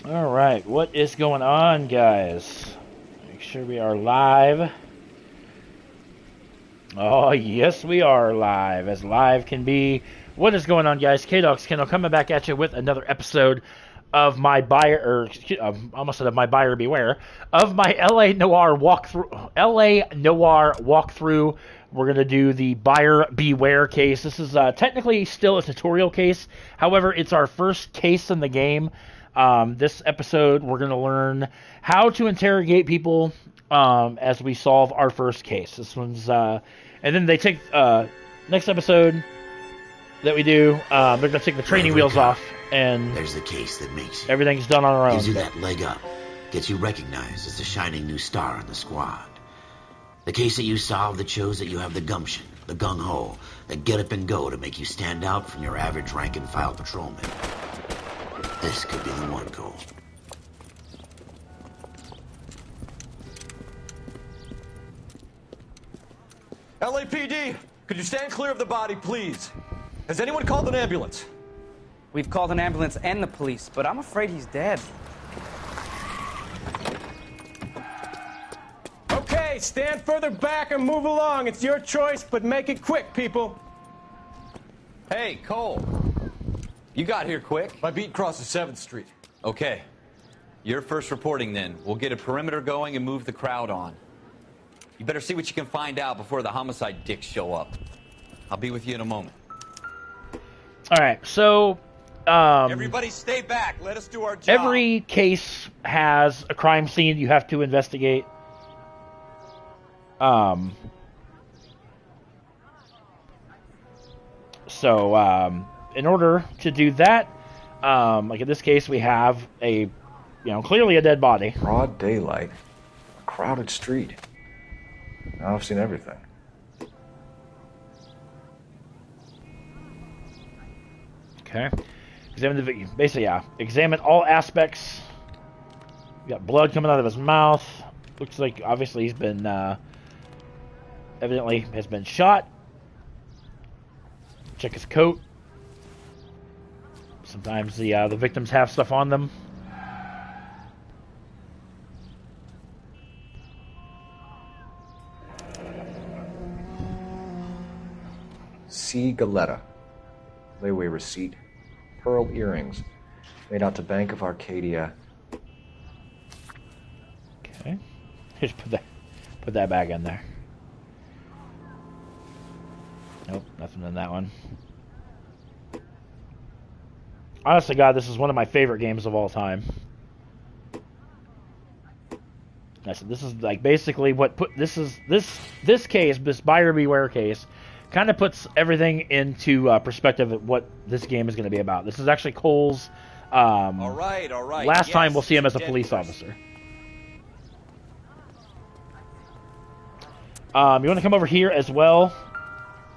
Alright, what is going on, guys? Make sure we are live. Oh, yes, we are as live can be. What is going on, guys? K-Dogs Kendall coming back at you with another episode of my buyer, almost said of my buyer beware, of my L.A Noire walkthrough. L.A Noire walkthrough. We're going to do the buyer beware case. This is technically still a tutorial case. However, it's our first case in the game. This episode, we're going to learn how to interrogate people as we solve our first case. This one's, and then they take, next episode that we do, they're going to take the training wheels off, and there's the case that makes you. Everything's done on our own. Gives you that leg up, gets you recognized as the shining new star in the squad. The case that you solve that shows that you have the gumption, the gung-ho, the get up and go to make you stand out from your average rank-and-file patrolman. This could be the one, Cole. LAPD, could you stand clear of the body, please? Has anyone called an ambulance? We've called an ambulance and the police, but I'm afraid he's dead. Okay, stand further back and move along. It's your choice, but make it quick, people. Hey, Cole. You got here quick. My beat crosses 7th Street. Okay. You're first reporting then. We'll get a perimeter going and move the crowd on. You better see what you can find out before the homicide dicks show up. I'll be with you in a moment. Alright, so everybody stay back. Let us do our job. Every case has a crime scene you have to investigate. In order to do that, like in this case, we have clearly a dead body. Broad daylight, a crowded street. Now I've seen everything. Okay. Examine the victim. Basically, yeah. Examine all aspects. We got blood coming out of his mouth. Looks like obviously he's been evidently has been shot. Check his coat. Sometimes the victims have stuff on them. C. Galetta. Layaway receipt. Pearl earrings. Made out to Bank of Arcadia. Okay. Just put that back in there. Nope, nothing in that one. Honestly, God, this is one of my favorite games of all time. I said this is like basically what put this case, this buyer beware case, kind of puts everything into perspective of what this game is going to be about. This is actually Cole's all right. last time we'll see him as a police officer. You want to come over here as well.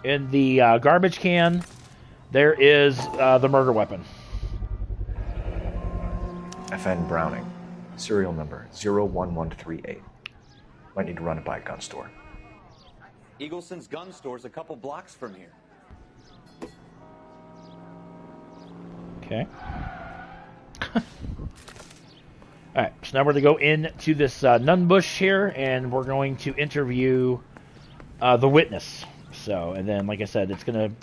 In the garbage can, there is the murder weapon. FN Browning. Serial number 01138. Might need to run it by a gun store. Eagleson's gun store's a couple blocks from here. Okay. Alright, so now we're going to go into this nun bush here, and we're going to interview the witness. So, and then, like I said, it's going to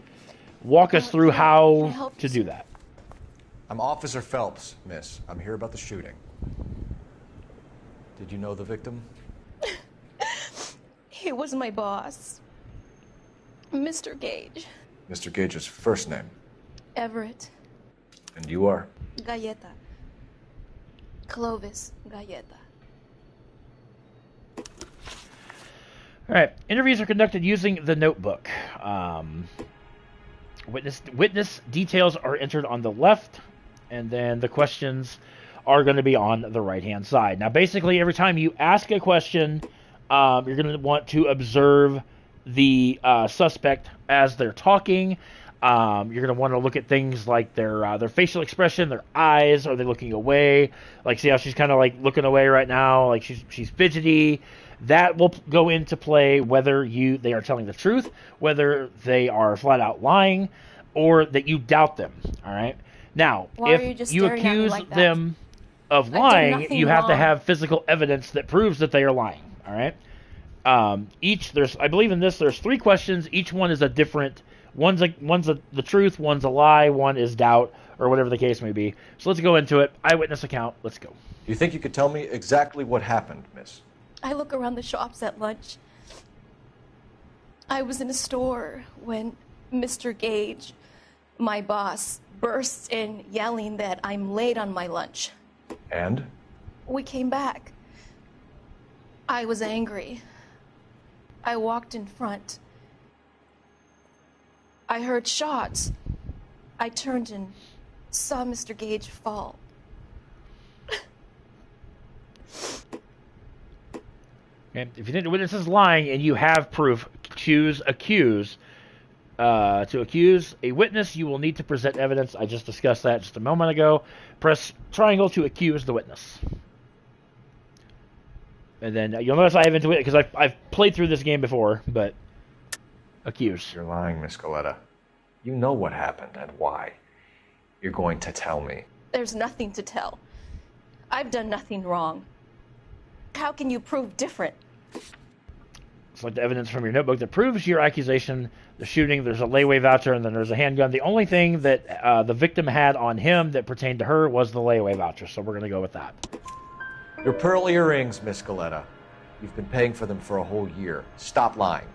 walk us through how to do that. I'm Officer Phelps, miss. I'm here about the shooting. Did you know the victim? He was my boss. Mr. Gage. Mr. Gage's first name. Everett. And you are? Galleta. Clovis Galleta. Alright, interviews are conducted using the notebook. Witness details are entered on the left, and then the questions are going to be on the right-hand side. Now, basically, every time you ask a question, you're going to want to observe the suspect as they're talking. You're going to want to look at things like their facial expression, their eyes. Are they looking away? Like, see how she's kind of like looking away right now? Like she's fidgety. That will go into play whether they are telling the truth, whether they are flat out lying, or that you doubt them. All right. Now, Why are you just if you staring at me accuse like that? them of lying, you have to have physical evidence that proves that they are lying. All right. I believe in this, there's 3 questions. Each one is a different. One's the truth, one's a lie, one is doubt, or whatever the case may be. So let's go into it. Eyewitness account. Let's go. You think you could tell me exactly what happened, miss? I look around the shops at lunch. I was in a store when Mr. Gage, my boss, bursts in yelling that I'm late on my lunch. And? We came back. I was angry. I walked in front. I heard shots. I turned and saw Mr. Gage fall. Okay. If you think the witness is lying and you have proof, choose accuse. To accuse a witness, you will need to present evidence. I just discussed that just a moment ago. Press triangle to accuse the witness. And then you'll notice I have intuition because I've played through this game before, but accuse. You're lying, Miss Galetta. You know what happened and why. You're going to tell me. There's nothing to tell. I've done nothing wrong. How can you prove different? Select the evidence from your notebook that proves your accusation. The shooting, there's a layaway voucher, and then there's a handgun. The only thing that the victim had on him that pertained to her was the layaway voucher, so we're going to go with that. Your pearl earrings, Miss Galetta. You've been paying for them for a whole year. Stop lying.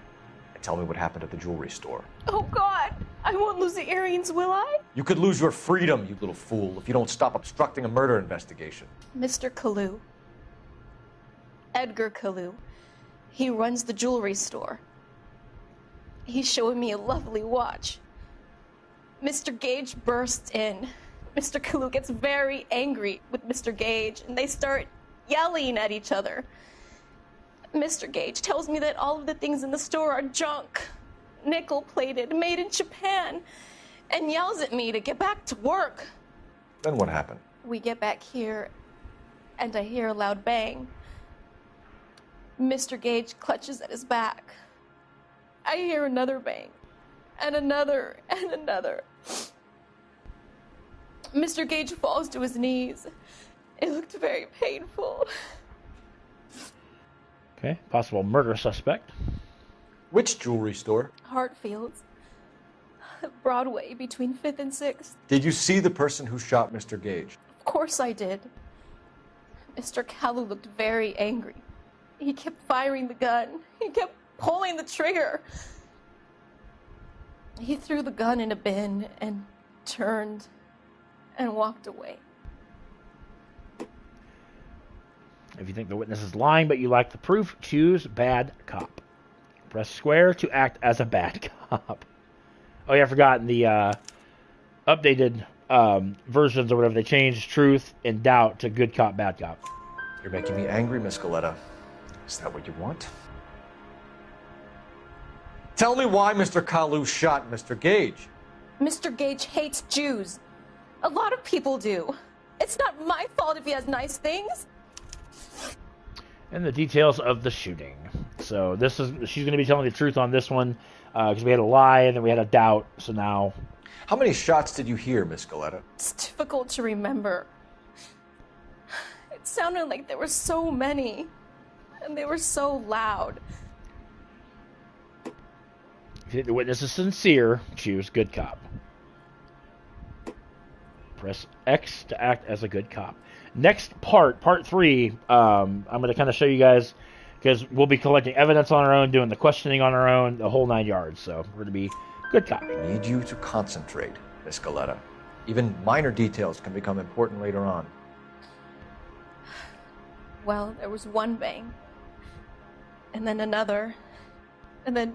And tell me what happened at the jewelry store. Oh, God! I won't lose the earrings, will I? You could lose your freedom, you little fool, if you don't stop obstructing a murder investigation. Mr. Kalu. Edgar Kalu. He runs the jewelry store. He's showing me a lovely watch. Mr. Gage bursts in. Mr. Kalu gets very angry with Mr. Gage, and they start yelling at each other. Mr. Gage tells me that all of the things in the store are junk, nickel-plated, made in Japan, and yells at me to get back to work. Then what happened? We get back here, and I hear a loud bang. Mr. Gage clutches at his back. I hear another bang, and another, and another. Mr. Gage falls to his knees. It looked very painful. Okay, possible murder suspect. Which jewelry store? Hartfield's. Broadway, between 5th and 6th. Did you see the person who shot Mr. Gage? Of course I did. Mr. Kalu looked very angry. He kept firing the gun. He kept pulling the trigger. He threw the gun in a bin and turned and walked away. If you think the witness is lying but you like the proof, choose bad cop. Press square to act as a bad cop. Oh yeah, I forgot in the updated versions or whatever, they changed truth and doubt to good cop, bad cop. You're making me angry, Miss Galetta. Is that what you want? Tell me why Mr. Kalu shot Mr. Gage. Mr. Gage hates Jews. A lot of people do. It's not my fault if he has nice things. And the details of the shooting. So she's going to be telling the truth on this one because we had a lie and then we had a doubt. So now, how many shots did you hear, Miss Galetta? It's difficult to remember. It sounded like there were so many, and they were so loud. If you think the witness is sincere, choose good cop. Press X to act as a good cop. Next part 3, I'm going to kind of show you guys, because we'll be collecting evidence on our own, doing the questioning on our own, the whole 9 yards. So we're going to be good cop. I need you to concentrate, Miss Galetta. Even minor details can become important later on. Well, there was one bang, and then another, and then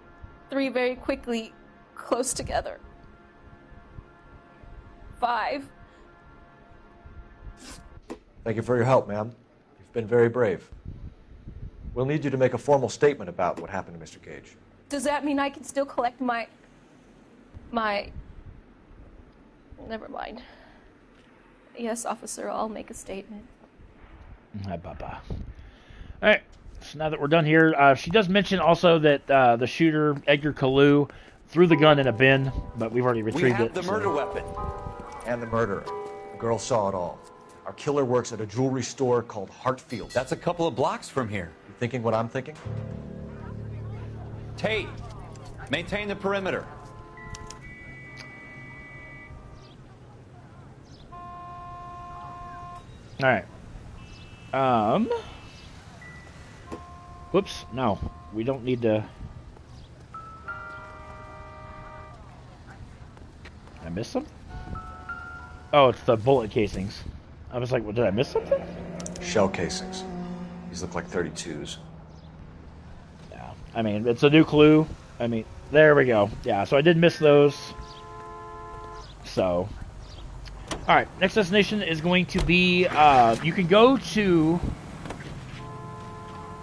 3 very quickly, close together. 5. Thank you for your help, ma'am. You've been very brave. We'll need you to make a formal statement about what happened to Mr. Gage. Does that mean I can still collect my... Never mind. Yes, officer, I'll make a statement. Hi, Papa. All right, so now that we're done here, she does mention also that the shooter, Edgar Kalu, threw the gun in a bin, but we've already retrieved it. We have the murder weapon. And the murderer. The girl saw it all. Our killer works at a jewelry store called Hartfield. That's a couple of blocks from here. You thinking what I'm thinking? Tate, maintain the perimeter. Alright. Whoops. No. We don't need to... I missed something? Oh, it's the bullet casings. I was like, well, did I miss something? Shell casings. These look like 32s. Yeah. I mean, it's a new clue. I mean, there we go. Yeah, so I did miss those. So... Alright, next destination is going to be, you can go to,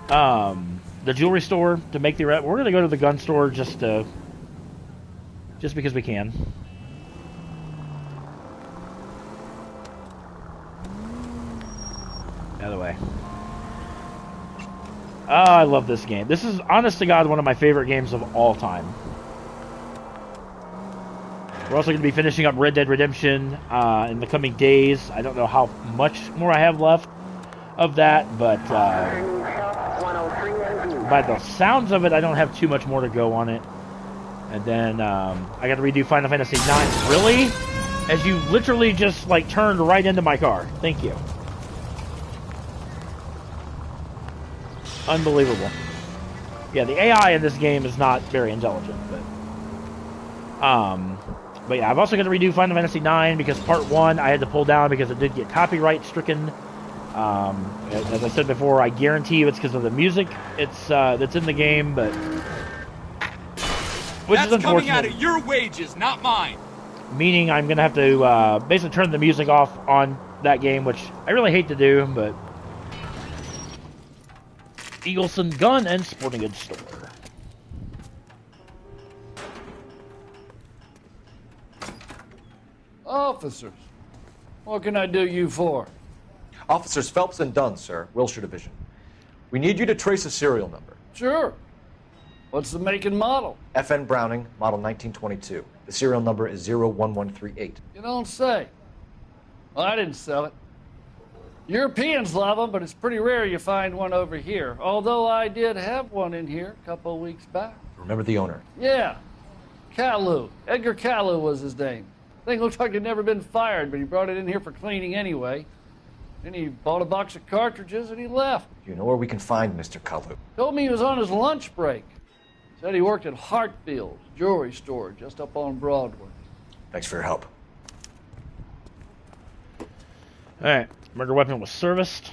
the jewelry store to make the, we're going to go to the gun store just because we can. Out of the way. Oh, I love this game. This is, honest to God, one of my favorite games of all time. We're also going to be finishing up Red Dead Redemption in the coming days. I don't know how much more I have left of that, but by the sounds of it, I don't have too much more to go on it. And then I got to redo Final Fantasy IX. Really? As you literally just like turned right into my car. Thank you. Unbelievable. Yeah, the AI in this game is not very intelligent, but yeah, I've also got to redo Final Fantasy IX because Part 1 I had to pull down because it did get copyright stricken. As I said before, I guarantee you it's because of the music that's in the game, but... Which is unfortunate. That's coming out of your wages, not mine! Meaning I'm going to have to basically turn the music off on that game, which I really hate to do, but... Eagleson Gun and Sporting Goods Store. Officers, what can I do you for? Officers Phelps and Dunn, sir, Wilshire Division. We need you to trace a serial number. Sure. What's the make and model? FN Browning, model 1922. The serial number is 01138. You don't say. Well, I didn't sell it. Europeans love them, but it's pretty rare you find one over here. Although I did have one in here a couple of weeks back. Remember the owner? Yeah. Caillou. Edgar Caillou was his name. Thing looks like he'd never been fired, but he brought it in here for cleaning anyway. Then he bought a box of cartridges and he left. You know where we can find Mr. Caillou? Told me he was on his lunch break. Said he worked at Hartfield's jewelry store just up on Broadway. Thanks for your help. Alright, murder weapon was serviced.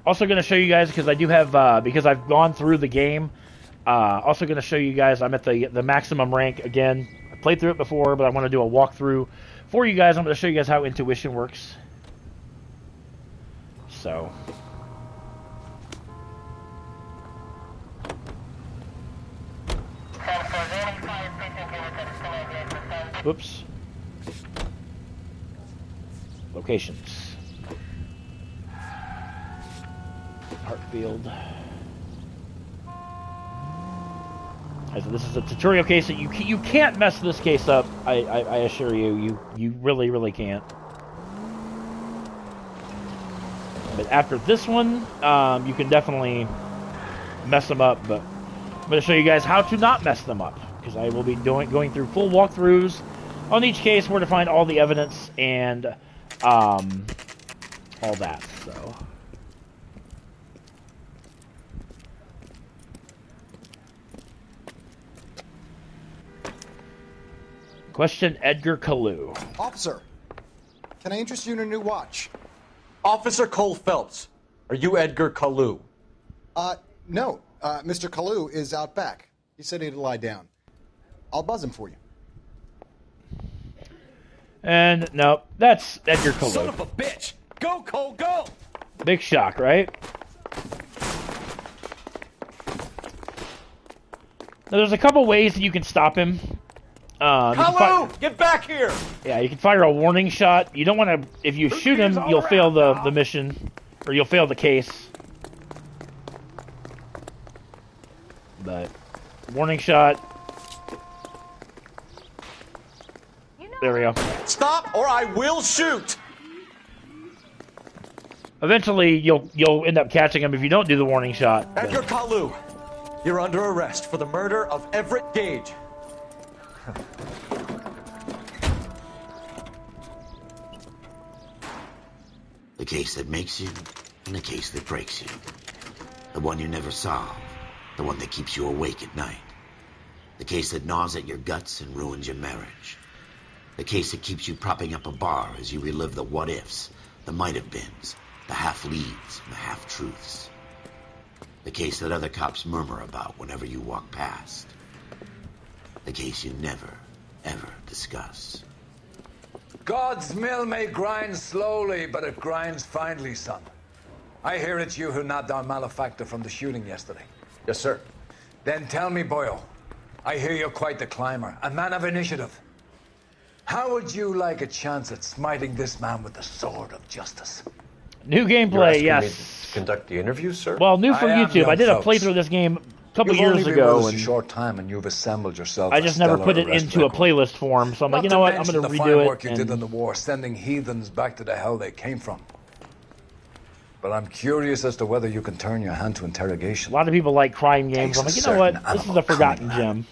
Also going to show you guys, because I do have, because I've gone through the game, also going to show you guys, I'm at the maximum rank again. I played through it before, but I want to do a walkthrough for you guys. I'm going to show you guys how intuition works. So... Whoops. Locations. Hartfield. So this is a tutorial case that you can't mess this case up. I assure you, you really can't. But after this one, you can definitely mess them up. But I'm going to show you guys how to not mess them up, because I will be going through full walkthroughs on each case, where to find all the evidence and all that. So. Question Edgar Caillou. Officer, can I interest you in a new watch? Officer Cole Phelps, are you Edgar Caillou? No. Mr. Caillou is out back. He said he'd lie down. I'll buzz him for you. And no, that's Edgar Caillou. Son of a bitch! Go, Cole, go! Big shock, right? Now, there's a couple ways that you can stop him. Caillou, get back here! Yeah, you can fire a warning shot. You don't want to. If you shoot him, you'll fail the mission, or you'll fail the case. But warning shot. There we go. Stop or I will shoot! Eventually, you'll end up catching him if you don't do the warning shot. Edgar Kalu, you're under arrest for the murder of Everett Gage. The case that makes you, and the case that breaks you. The one you never solve, the one that keeps you awake at night. The case that gnaws at your guts and ruins your marriage. The case that keeps you propping up a bar as you relive the what-ifs, the might-have-beens, the half-leads, and the half-truths. The case that other cops murmur about whenever you walk past. The case you never, ever discuss. God's mill may grind slowly, but it grinds finely, son. I hear it's you who knocked down Malefactor from the shooting yesterday. Yes, sir. Then tell me, Boyle, I hear you're quite the climber, a man of initiative. How would you like a chance at smiting this man with the sword of justice? New You're gameplay, asking yes. me to conduct the interview, sir? Well, new for I am, YouTube. I young did a folks. playthrough of this game a couple You've years only been ago, with us and a short time, and you've assembled yourself. I just never put it into a playlist form. So I'm like, you know what? I'm going to the fine redo work it. you did in And the war, sending heathens back to the hell they came from. But I'm curious as to whether you can turn your hand to interrogation. a lot of people like crime games. Takes I'm like, a you know what? certain This is animal a forgotten cunning, man. gem.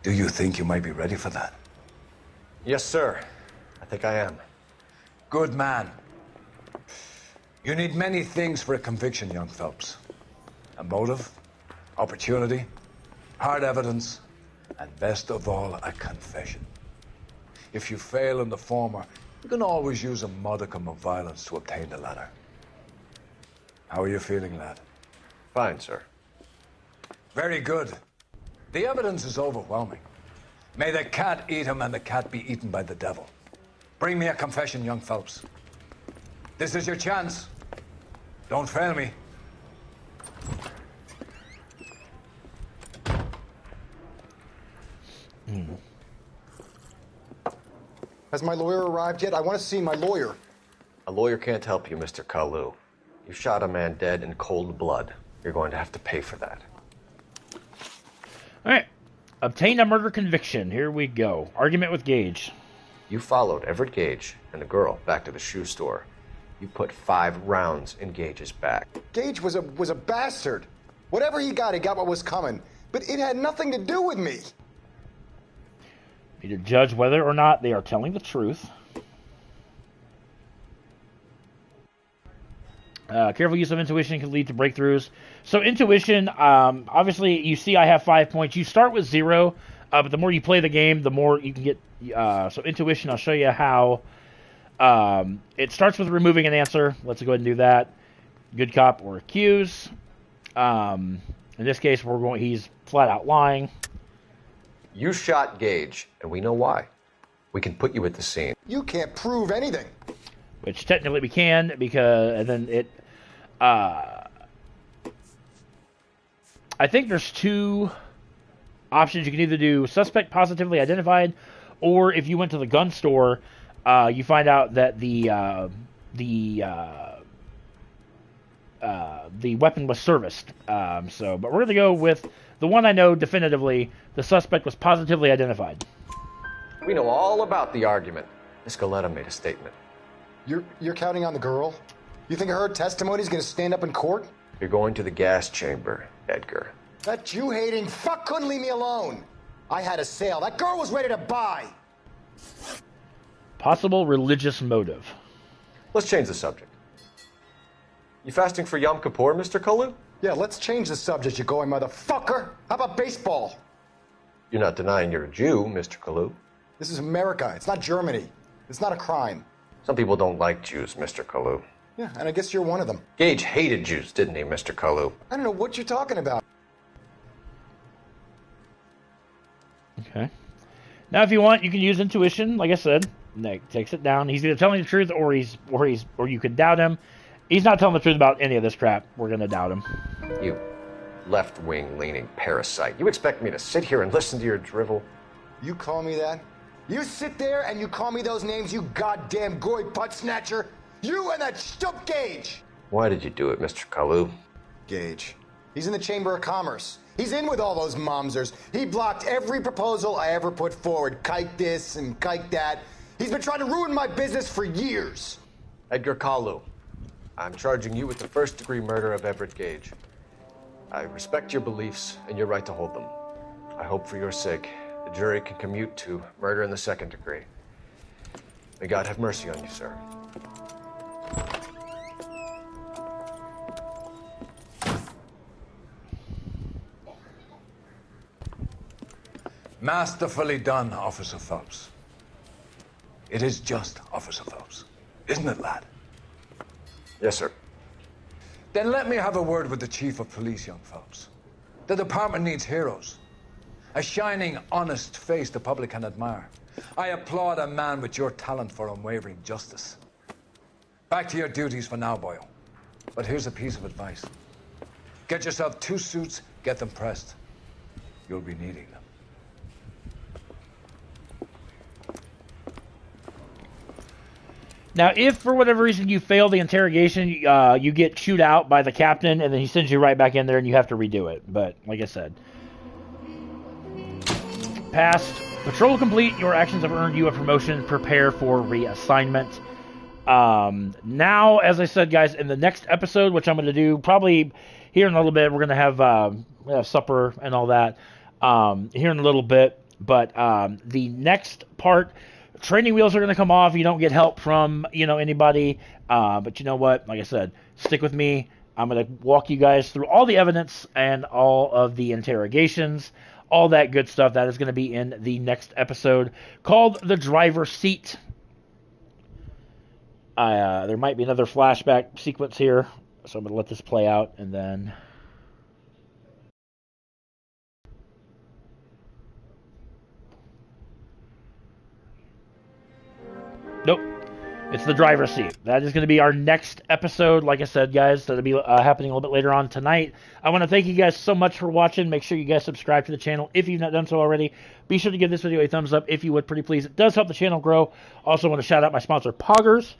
Do you think you might be ready for that? Yes, sir. I think I am. Good man. You need many things for a conviction, young Phelps. A motive, opportunity, hard evidence, and best of all, a confession. If you fail in the former, you can always use a modicum of violence to obtain the latter. How are you feeling, lad? Fine, sir. Very good. The evidence is overwhelming. May the cat eat him and the cat be eaten by the devil. Bring me a confession, young Phelps. This is your chance. Don't fail me. Has my lawyer arrived yet? I want to see my lawyer. A lawyer can't help you, Mr. Kalu. You shot a man dead in cold blood. You're going to have to pay for that. All right. Obtain a murder conviction. Here we go. Argument with Gage. You followed Everett Gage and the girl back to the shoe store. You put 5 rounds in Gage's back. Gage was a bastard. Whatever he got what was coming. But it had nothing to do with me. Need to judge whether or not they are telling the truth. Careful use of intuition can lead to breakthroughs. So intuition, obviously, you see I have 5 points. You start with 0, but the more you play the game, the more you can get. So intuition, I'll show you how. It starts with removing an answer. Let's go ahead and do that. Good cop or accuse. In this case, he's flat out lying. You shot Gage, and we know why. We can put you at the scene. You can't prove anything. Which technically we can, because and then it. I think there's 2 options. You can either do suspect positively identified, or if you went to the gun store, you find out that the weapon was serviced. But we're going to go with the one I know definitively. The suspect was positively identified. We know all about the argument. Miss Galetta made a statement. You're counting on the girl? You think her testimony is going to stand up in court? You're going to the gas chamber, Edgar. That Jew-hating fuck couldn't leave me alone. I had a sale. That girl was ready to buy. Possible religious motive. Let's change the subject. You fasting for Yom Kippur, Mr. Kalu? Yeah, let's change the subject, you going motherfucker. How about baseball? You're not denying you're a Jew, Mr. Kalu. This is America. It's not Germany. It's not a crime. Some people don't like Jews, Mr. Kalu. Yeah, and I guess you're one of them. Gage hated Jews, didn't he, Mr. Kalu? I don't know what you're talking about. Okay. Now, if you want, you can use intuition. Like I said, that takes it down. He's either telling the truth, or you can doubt him. He's not telling the truth about any of this crap. We're gonna doubt him. You left-wing leaning parasite. You expect me to sit here and listen to your drivel? You call me that? You sit there and you call me those names, you goddamn goy putt snatcher? You and that stump Gage! Why did you do it, Mr. Kalu? Gage. He's in the Chamber of Commerce. He's in with all those momsers. He blocked every proposal I ever put forward. Kike this and kike that. He's been trying to ruin my business for years. Edgar Kalu, I'm charging you with the first-degree murder of Everett Gage. I respect your beliefs and your right to hold them. I hope for your sake the jury can commute to murder in the second degree. May God have mercy on you, sir. Masterfully done, Officer Phelps. It is just Officer Phelps, isn't it, lad? Yes, sir. Then let me have a word with the Chief of Police, young Phelps. The department needs heroes. A shining, honest face the public can admire. I applaud a man with your talent for unwavering justice. Back to your duties for now, boyo. But here's a piece of advice. Get yourself 2 suits, get them pressed. You'll be needing them. Now, if for whatever reason you fail the interrogation, you get chewed out by the captain, and then he sends you right back in there, and you have to redo it. But, like I said, passed. Patrol complete. Your actions have earned you a promotion. Prepare for reassignment. Now, as I said, guys, in the next episode, which I'm going to do probably here in a little bit, we're going to have supper and all that here in a little bit. But the next part... Training wheels are going to come off. You don't get help from, anybody. But you know what? Like I said, stick with me. I'm going to walk you guys through all the evidence and all of the interrogations, all that good stuff. That is going to be in the next episode called The Driver's Seat. There might be another flashback sequence here. So I'm going to let this play out and then... Nope. It's The Driver's Seat. That is going to be our next episode. Like I said, guys, that'll be happening a little bit later on tonight. I want to thank you guys so much for watching. Make sure you guys subscribe to the channel if you've not done so already. Be sure to give this video a thumbs up if you would, pretty please. It does help the channel grow. Also want to shout out my sponsor, Poggers.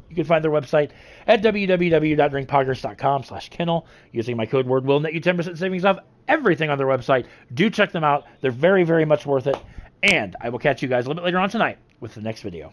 You can find their website at www.drinkpoggers.com/Kennel. Using my code word will net you 10% savings off everything on their website. Do check them out. They're very, very much worth it. And I will catch you guys a little bit later on tonight with the next video.